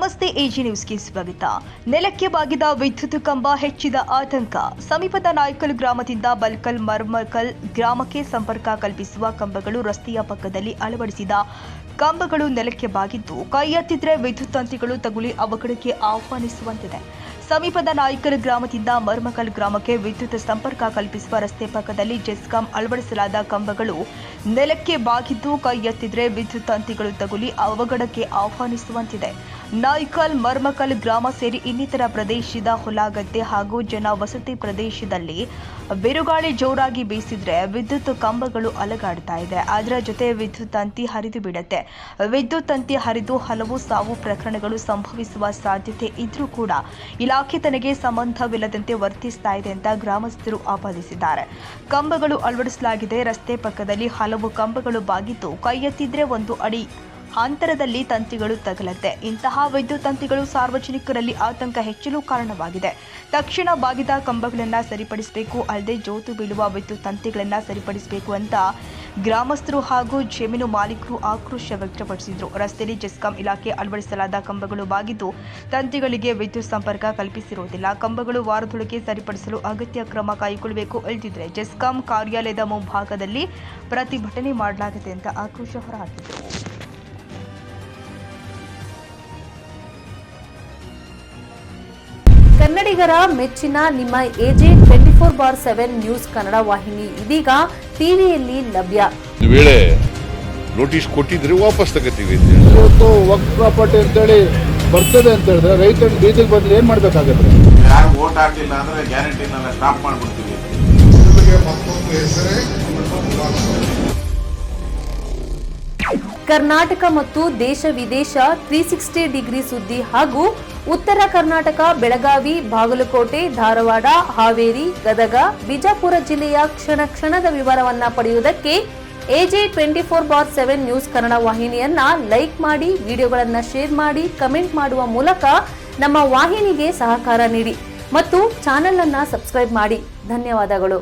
ನಮಸ್ತೆ ಎಜಿ ನ್ಯೂಸ್ಗೆ ಸ್ವಾಗತ. ನೆಲಕ್ಕೆ ಬಾಗಿದ ವಿದ್ಯುತ್ ಕಂಬ ಹೆಚ್ಚಿದ ಆತಂಕ. ಸಮೀಪದ ನಾಯ್ಕಲ್ ಗ್ರಾಮದಿಂದ ಬಲ್ಕಲ್ ಮರ್ಮಕಲ್ ಗ್ರಾಮಕ್ಕೆ ಸಂಪರ್ಕ ಕಲ್ಪಿಸುವ ಕಂಬಗಳು ರಸ್ತೆಯ ಪಕ್ಕದಲ್ಲಿ ಅಳವಡಿಸಿದ ಕಂಬಗಳು ನೆಲಕ್ಕೆ ಬಾಗಿದ್ದು ಕೈ ಎತ್ತಿದ್ರೆ ವಿದ್ಯುತ್ ತಂತಿಗಳು ತಗುಲಿ ಅವಘಡಕ್ಕೆ ಆಹ್ವಾನಿಸುವಂತಿದೆ. ಸಮೀಪದ ನಾಯ್ಕಲ್ ಗ್ರಾಮದಿಂದ ಮರ್ಮಕಲ್ ಗ್ರಾಮಕ್ಕೆ ವಿದ್ಯುತ್ ಸಂಪರ್ಕ ಕಲ್ಪಿಸುವ ರಸ್ತೆ ಪಕ್ಕದಲ್ಲಿ ಜೆಸ್ಕಾಂ ಅಳವಡಿಸಲಾದ ಕಂಬಗಳು ನೆಲಕ್ಕೆ ಬಾಗಿದ್ದು ಕೈ ಎತ್ತಿದ್ರೆ ವಿದ್ಯುತ್ ತಂತಿಗಳು ತಗುಲಿ ಅವಘಡಕ್ಕೆ ಆಹ್ವಾನಿಸುವಂತಿದೆ. ನಾಯ್ಕಲ್ ಮರ್ಮಕಲ್ ಗ್ರಾಮ ಸೇರಿ ಇನ್ನಿತರ ಪ್ರದೇಶದ ಹೊಲಗದ್ದೆ ಹಾಗೂ ಜನವಸತಿ ಪ್ರದೇಶದಲ್ಲಿ ಬಿರುಗಾಳಿ ಜೋರಾಗಿ ಬೀಸಿದ್ರೆ ವಿದ್ಯುತ್ ಕಂಬಗಳು ಅಲುಗಾಡ್ತಾ ಇದೆ. ಅದರ ಜೊತೆ ವಿದ್ಯುತ್ ತಂತಿ ಹರಿದು ಬಿಡುತ್ತೆ. ವಿದ್ಯುತ್ ತಂತಿ ಹರಿದು ಹಲವು ಸಾವು ಪ್ರಕರಣಗಳು ಸಂಭವಿಸುವ ಸಾಧ್ಯತೆ ಇದ್ರೂ ಕೂಡ ಇಲಾಖೆ ತನಗೆ ಸಂಬಂಧವಿಲ್ಲದಂತೆ ವರ್ತಿಸ್ತಾ ಇದೆ ಅಂತ ಗ್ರಾಮಸ್ಥರು ಆಪಾದಿಸಿದ್ದಾರೆ. ಕಂಬಗಳು ಅಳವಡಿಸಲಾಗಿದೆ. ರಸ್ತೆ ಪಕ್ಕದಲ್ಲಿ ಹಲವು ಕಂಬಗಳು ಬಾಗಿದ್ದು ಕೈ ಎತ್ತಿದ್ರೆ 1 ಅಡಿ ಅಂತರದಲ್ಲಿ ತಂತಿಗಳು ತಗಲುತ್ತೆ. ಇಂತಹ ವಿದ್ಯುತ್ ತಂತಿಗಳು ಸಾರ್ವಜನಿಕರಲ್ಲಿ ಆತಂಕ ಹೆಚ್ಚಲು ಕಾರಣವಾಗಿದೆ. ತಕ್ಷಣ ಬಾಗಿದ ಕಂಬಗಳನ್ನು ಸರಿಪಡಿಸಬೇಕು, ಅಲ್ಲದೆ ಜೋತು ಬೀಳುವ ವಿದ್ಯುತ್ ತಂತಿಗಳನ್ನು ಸರಿಪಡಿಸಬೇಕು ಅಂತ ಗ್ರಾಮಸ್ಥರು ಹಾಗೂ ಜಮೀನು ಮಾಲೀಕರು ಆಕ್ರೋಶ ವ್ಯಕ್ತಪಡಿಸಿದರು. ರಸ್ತೆಯಲ್ಲಿ ಜೆಸ್ಕಾಂ ಇಲಾಖೆ ಅಳವಡಿಸಲಾದ ಕಂಬಗಳು ಬಾಗಿದ್ದು ತಂತಿಗಳಿಗೆ ವಿದ್ಯುತ್ ಸಂಪರ್ಕ ಕಲ್ಪಿಸಿರುವುದಿಲ್ಲ. ಕಂಬಗಳು ವಾರದೊಳಗೆ ಸರಿಪಡಿಸಲು ಅಗತ್ಯ ಕ್ರಮ ಕೈಗೊಳ್ಳಬೇಕು. ಇಲ್ಲದಿದ್ದರೆ ಜೆಸ್ಕಾಂ ಕಾರ್ಯಾಲಯದ ಮುಂಭಾಗದಲ್ಲಿ ಪ್ರತಿಭಟನೆ ಮಾಡಲಾಗಿದೆ ಅಂತ ಆಕ್ರೋಶ ಹೊರಹಾಕಿದರು. ಕನ್ನಡಿಗರ ಮೆಚ್ಚಿನ ನಿಮ್ಮ ಎಜೆ 24/7 ನ್ಯೂಸ್ ಕನ್ನಡ ವಾಹಿನಿ ಇದೀಗ ಟಿವಿಯಲ್ಲಿ ಲಭ್ಯ. ವೇಳೆ ನೋಟಿಸ್ ಕೊಟ್ಟಿದ್ರೆ ವಾಪಸ್ ತಗೋತೀವಿ. ಇವತ್ತು ವಕ್ಫ್ ಪ್ರಾಪರ್ಟಿ ಅಂತೇಳಿ ಬರ್ತದೆ ಅಂತ ಹೇಳಿದ್ರೆ ರೈತರ ಬೀದಿಗೆ ಬದಲು ಏನ್ ಮಾಡ್ಬೇಕಾಗತ್ತೆ? ಯಾರು ವೋಟ್ ಹಾಕಿಲ್ಲ ಅಂದ್ರೆ ಗ್ಯಾರಂಟಿನೆಲ್ಲ ಸ್ಟಾಪ್ ಮಾಡ್ಬಿಡ್ತೀವಿ. ಕರ್ನಾಟಕ ಮತ್ತು ದೇಶ ವಿದೇಶ 360 ಡಿಗ್ರಿ ಸುದ್ದಿ ಹಾಗೂ ಉತ್ತರ ಕರ್ನಾಟಕ, ಬೆಳಗಾವಿ, ಬಾಗಲಕೋಟೆ, ಧಾರವಾಡ, ಹಾವೇರಿ, ಗದಗ, ಬಿಜಾಪುರ ಜಿಲ್ಲೆಯ ಕ್ಷಣದ ವಿವರವನ್ನ ಪಡೆಯುವುದಕ್ಕೆ ಎಜೆ 24/7 ನ್ಯೂಸ್ ಕನ್ನಡ ವಾಹಿನಿಯನ್ನ ಲೈಕ್ ಮಾಡಿ, ವಿಡಿಯೋಗಳನ್ನ ಶೇರ್ ಮಾಡಿ, ಕಮೆಂಟ್ ಮಾಡುವ ಮೂಲಕ ನಮ್ಮ ವಾಹಿನಿಗೆ ಸಹಕಾರ ನೀಡಿ ಮತ್ತು ಚಾನೆಲ್ ಅನ್ನ ಸಬ್ಸ್ಕ್ರೈಬ್ ಮಾಡಿ. ಧನ್ಯವಾದಗಳು.